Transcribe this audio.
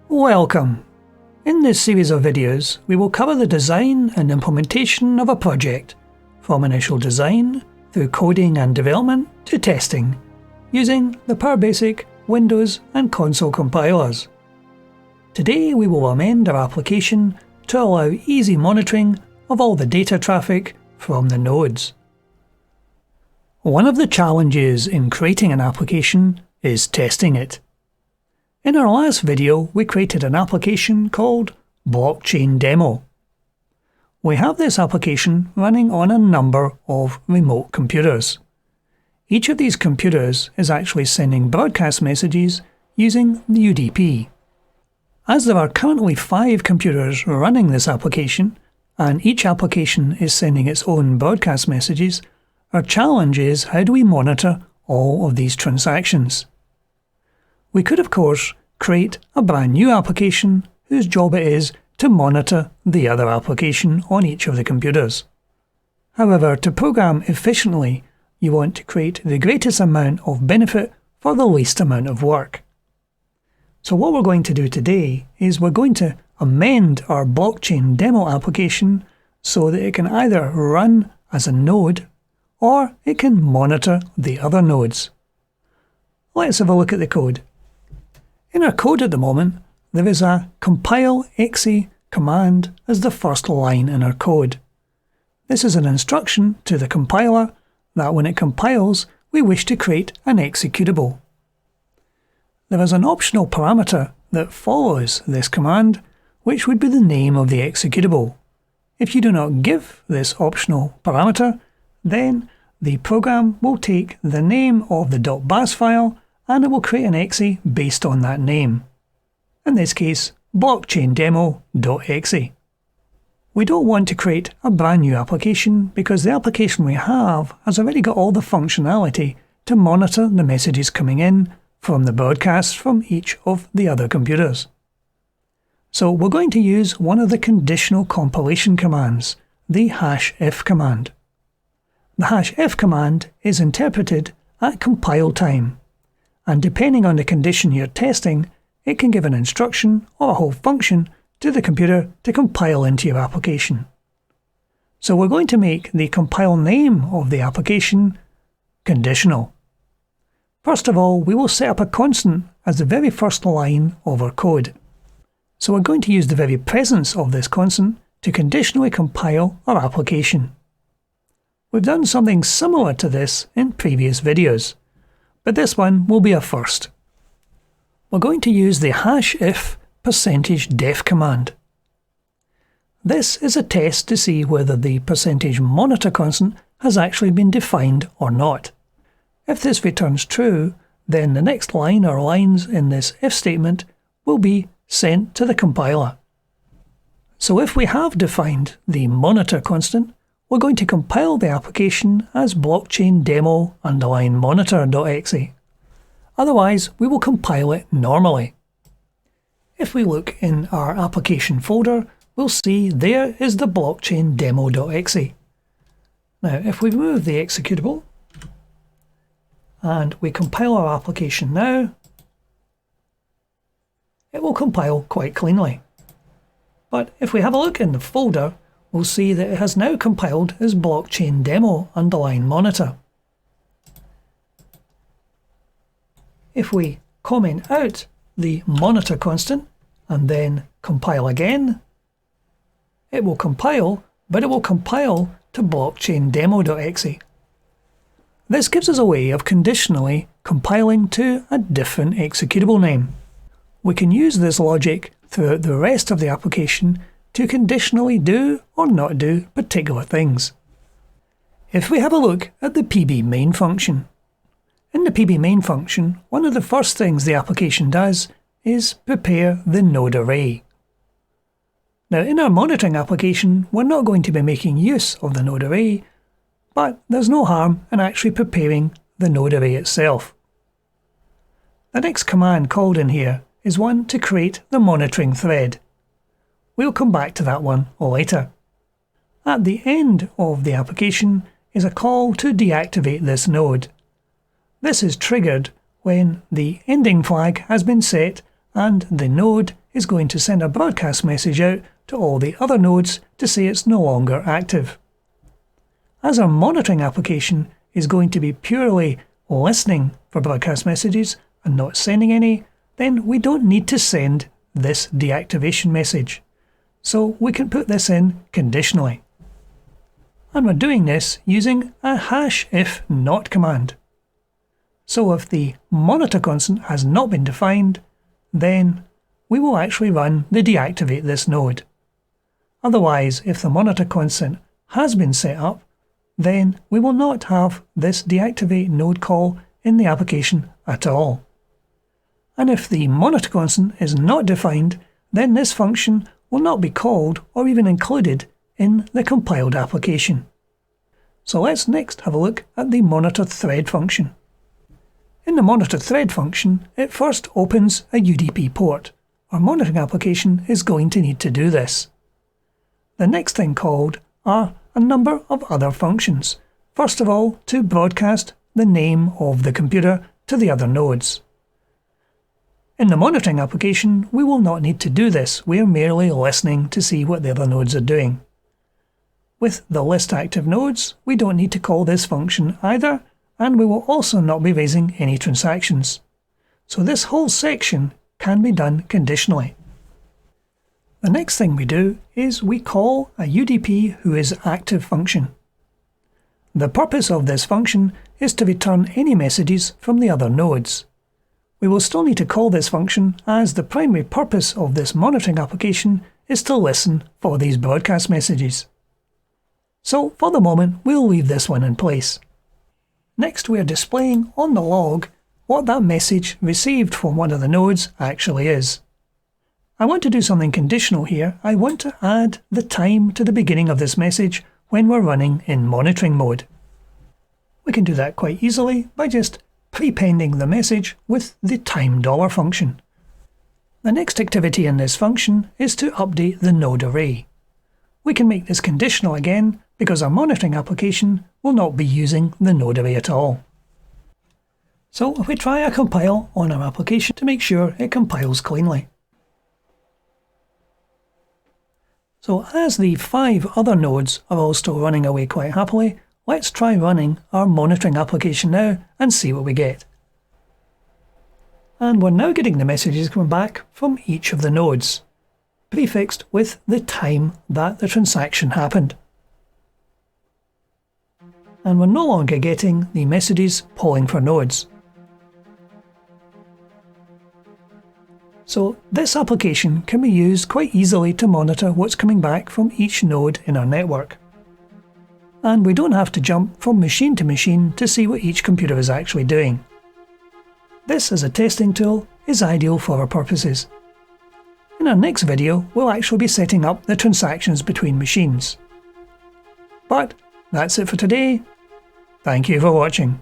Welcome! In this series of videos, we will cover the design and implementation of a project, from initial design, through coding and development, to testing, using the PowerBasic, Windows and console compilers. Today we will amend our application to allow easy monitoring of all the data traffic from the nodes. One of the challenges in creating an application is testing it. In our last video, we created an application called Blockchain Demo. We have this application running on a number of remote computers. Each of these computers is actually sending broadcast messages using the UDP. As there are currently 5 computers running this application, and each application is sending its own broadcast messages, our challenge is how do we monitor all of these transactions? We could of course create a brand new application whose job it is to monitor the other application on each of the computers. However, to program efficiently, you want to create the greatest amount of benefit for the least amount of work. So what we're going to do today is we're going to amend our blockchain demo application so that it can either run as a node or it can monitor the other nodes. Let's have a look at the code. In our code at the moment, there is a compile.exe command as the first line in our code. This is an instruction to the compiler that when it compiles, we wish to create an executable. There is an optional parameter that follows this command, which would be the name of the executable. If you do not give this optional parameter, then the program will take the name of the .bas file and it will create an exe based on that name. In this case, blockchaindemo.exe. We don't want to create a brand new application because the application we have has already got all the functionality to monitor the messages coming in from the broadcasts from each of the other computers. So we're going to use one of the conditional compilation commands, the -if command. The -if command is interpreted at compile time, and depending on the condition you're testing, it can give an instruction or a whole function to the computer to compile into your application. So we're going to make the compile name of the application conditional. First of all, we will set up a constant as the very first line of our code. So we're going to use the very presence of this constant to conditionally compile our application. We've done something similar to this in previous videos, but this one will be a first. We're going to use the -if %def command. This is a test to see whether the %monitor constant has actually been defined or not. If this returns true, then the next line or lines in this if statement will be sent to the compiler. So if we have defined the monitor constant, we're going to compile the application as blockchaindemo_monitor.exe. Otherwise, we will compile it normally. If we look in our application folder, we'll see there is the blockchaindemo.exe. Now, if we remove the executable and we compile our application now, it will compile quite cleanly. But if we have a look in the folder, we'll see that it has now compiled as blockchaindemo_monitor. If we comment out the monitor constant and then compile again, it will compile, but it will compile to blockchaindemo.exe. This gives us a way of conditionally compiling to a different executable name. We can use this logic throughout the rest of the application to conditionally do or not do particular things. If we have a look at the pbmain function. In the pbmain function, one of the first things the application does is prepare the node array. Now in our monitoring application, we're not going to be making use of the node array, but there's no harm in actually preparing the node array itself. The next command called in here is one to create the monitoring thread. We'll come back to that one later. At the end of the application is a call to deactivate this node. This is triggered when the ending flag has been set and the node is going to send a broadcast message out to all the other nodes to say it's no longer active. As our monitoring application is going to be purely listening for broadcast messages and not sending any, then we don't need to send this deactivation message. So we can put this in conditionally. And we're doing this using a #if_not command. So if the monitor constant has not been defined, then we will actually run the deactivate this node. Otherwise, if the monitor constant has been set up, then we will not have this deactivate node call in the application at all. And if the monitor constant is not defined, then this function will not be called or even included in the compiled application. So let's next have a look at the monitor thread function. In the monitor thread function, it first opens a UDP port. Our monitoring application is going to need to do this. The next thing called are a number of other functions. First of all, to broadcast the name of the computer to the other nodes. In the monitoring application, we will not need to do this. We are merely listening to see what the other nodes are doing. With the list active nodes, we don't need to call this function either, and we will also not be raising any transactions. So this whole section can be done conditionally. The next thing we do is we call a UDP who is active function. The purpose of this function is to return any messages from the other nodes. We will still need to call this function as the primary purpose of this monitoring application is to listen for these broadcast messages. So for the moment, we'll leave this one in place. Next, we are displaying on the log what that message received from one of the nodes actually is. I want to do something conditional here. I want to add the time to the beginning of this message when we're running in monitoring mode. We can do that quite easily by just prepending the message with the time $ function. The next activity in this function is to update the node array. We can make this conditional again because our monitoring application will not be using the node array at all. So if we try a compile on our application to make sure it compiles cleanly. So as the 5 other nodes are all still running away quite happily, let's try running our monitoring application now and see what we get. And we're now getting the messages coming back from each of the nodes, prefixed with the time that the transaction happened. And we're no longer getting the messages polling for nodes. So this application can be used quite easily to monitor what's coming back from each node in our network. And we don't have to jump from machine to machine to see what each computer is actually doing. This as a testing tool is ideal for our purposes. In our next video, we'll actually be setting up the transactions between machines. But that's it for today. Thank you for watching.